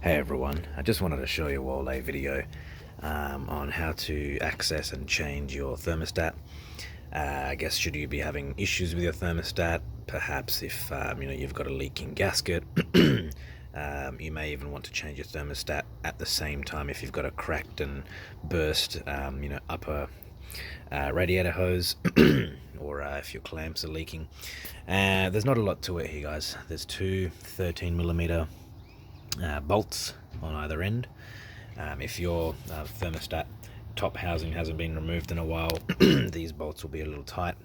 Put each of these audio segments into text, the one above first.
Hey everyone, I just wanted to show you all a video on how to access and change your thermostat. I guess should you be having issues with your thermostat, perhaps if you've got a leaking gasket, you may even want to change your thermostat at the same time if you've got a cracked and burst upper radiator hose or if your clamps are leaking. There's not a lot to it here, guys. There's two 13mm bolts on either end. If your thermostat top housing hasn't been removed in a while, these bolts will be a little tight.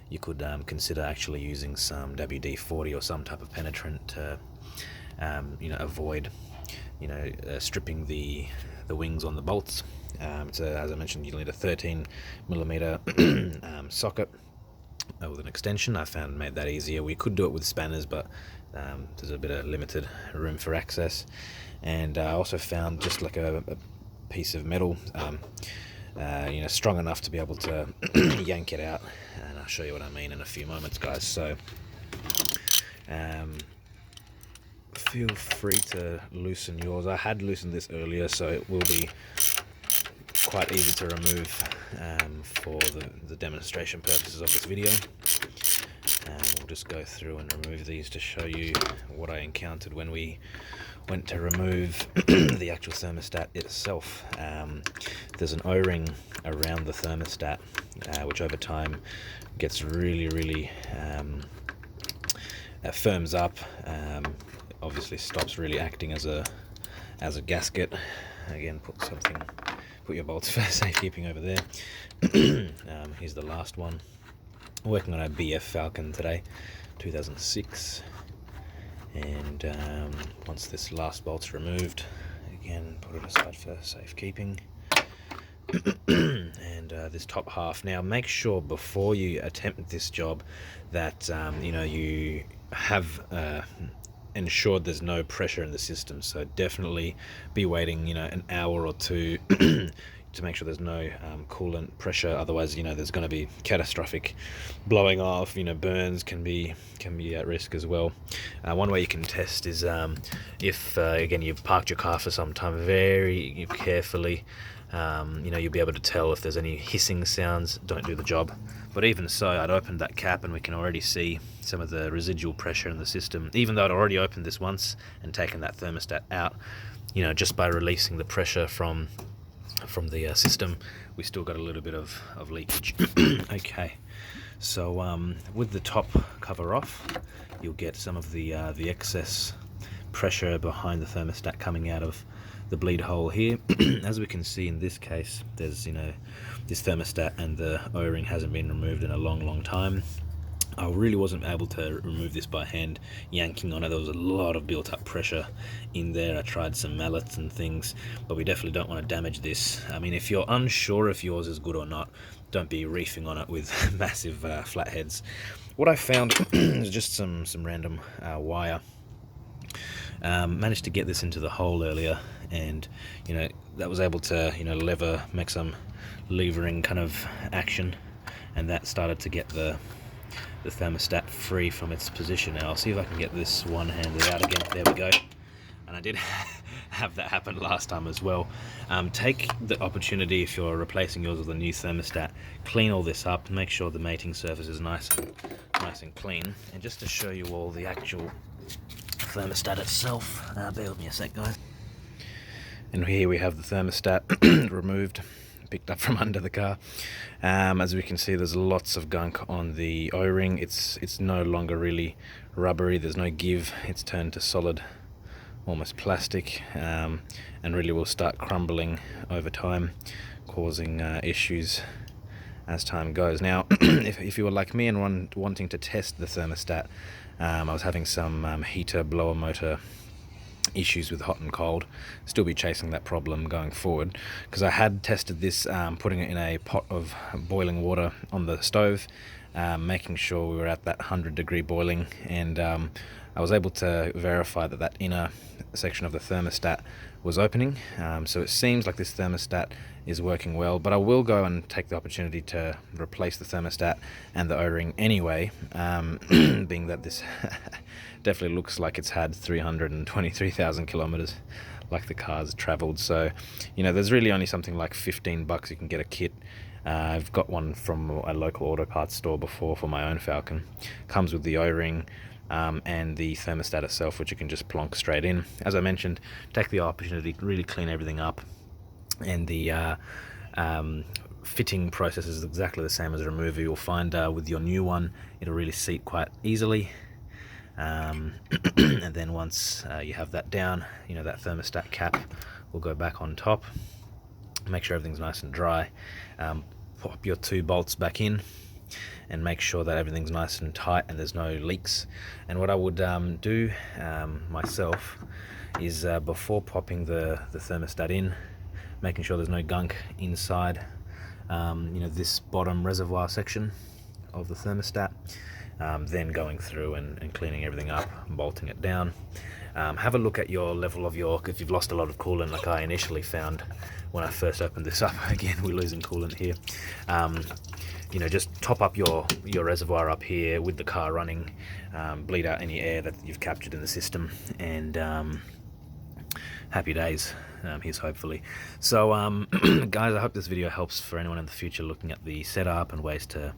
You could consider actually using some WD-40 or some type of penetrant to avoid stripping the wings on the bolts. So as I mentioned, you'll need a 13mm socket with an extension. I found made that easier. We could do it with spanners, but there's a bit of limited room for access. And I also found just like a piece of metal strong enough to be able to yank it out, and I'll show you what I mean in a few moments, guys. So feel free to loosen yours. I had loosened this earlier, so it will be quite easy to remove for the demonstration purposes of this video. We'll just go through and remove these to show you what I encountered when we went to remove the actual thermostat itself. There's an O-ring around the thermostat which over time gets really firms up. Obviously stops really acting as a gasket. Again, put your bolts for safekeeping over there. Here's the last one. Working on a BF Falcon today, 2006. And once this last bolt's removed, again, put it aside for safekeeping. And this top half. Now, make sure before you attempt this job that you have ensured there's no pressure in the system. So definitely be waiting an hour or two to make sure there's no coolant pressure. Otherwise there's going to be catastrophic blowing off. Burns can be at risk as well. One way you can test is if again you've parked your car for some time, very carefully you'll be able to tell if there's any hissing sounds. Don't do the job. But even so, I'd opened that cap and we can already see some of the residual pressure in the system, even though I'd already opened this once and taken that thermostat out. Just by releasing the pressure from the system, we still got a little bit of leakage. Okay, so with the top cover off, you'll get some of the excess pressure behind the thermostat coming out of the bleed hole here. As we can see in this case, there's this thermostat and the O-ring hasn't been removed in a long time. I really wasn't able to remove this by hand yanking on it. There was a lot of built up pressure in there. I tried some mallets and things, but we definitely don't want to damage this. I mean, if you're unsure if yours is good or not, don't be reefing on it with massive flatheads. What I found is just some random wire. Managed to get this into the hole earlier, and that was able to make some levering kind of action, and that started to get the thermostat free from its position. Now I'll see if I can get this one-handed out again. There we go. And I did have that happen last time as well. Take the opportunity, if you're replacing yours with a new thermostat, clean all this up, make sure the mating surface is nice and clean. And just to show you all the actual thermostat itself, bear with me a sec, guys. And here we have the thermostat removed, picked up from under the car. As we can see, there's lots of gunk on the O-ring. It's no longer really rubbery. There's no give. It's turned to solid, almost plastic, and really will start crumbling over time, causing issues as time goes. Now, if you were like me and wanting to test the thermostat, I was having some heater blower motor issues with hot and cold. Still be chasing that problem going forward, because I had tested this putting it in a pot of boiling water on the stove, making sure we were at that 100-degree boiling, and I was able to verify that inner section of the thermostat was opening. So it seems like this thermostat is working well, but I will go and take the opportunity to replace the thermostat and the O-ring anyway, being that this definitely looks like it's had 323,000 kilometers, like the car's traveled. So, you know, there's really only something like $15 you can get a kit. I've got one from a local auto parts store before for my own Falcon. Comes with the O-ring and the thermostat itself, which you can just plonk straight in. As I mentioned, take the opportunity to really clean everything up, and the fitting process is exactly the same as a remover. You'll find with your new one, it'll really seat quite easily. And then once you have that down, you know, that thermostat cap will go back on top. Make sure everything's nice and dry. Pop your 2 bolts back in and make sure that everything's nice and tight and there's no leaks. And what I would do myself is before popping the thermostat in, making sure there's no gunk inside you know, this bottom reservoir section of the thermostat, then going through and cleaning everything up and bolting it down. Have a look at your level of if you've lost a lot of coolant, like I initially found when I first opened this up. Again, we're losing coolant here. You know, just top up your reservoir up here with the car running, bleed out any air that you've captured in the system, and happy days. Here's hopefully. So guys, I hope this video helps for anyone in the future looking at the setup and ways to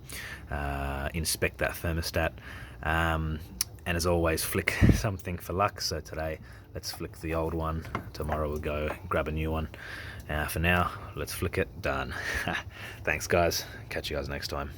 inspect that thermostat. And as always, flick something for luck. So today, let's flick the old one. Tomorrow we'll go grab a new one. For now, let's flick it. Done. Thanks guys. Catch you guys next time.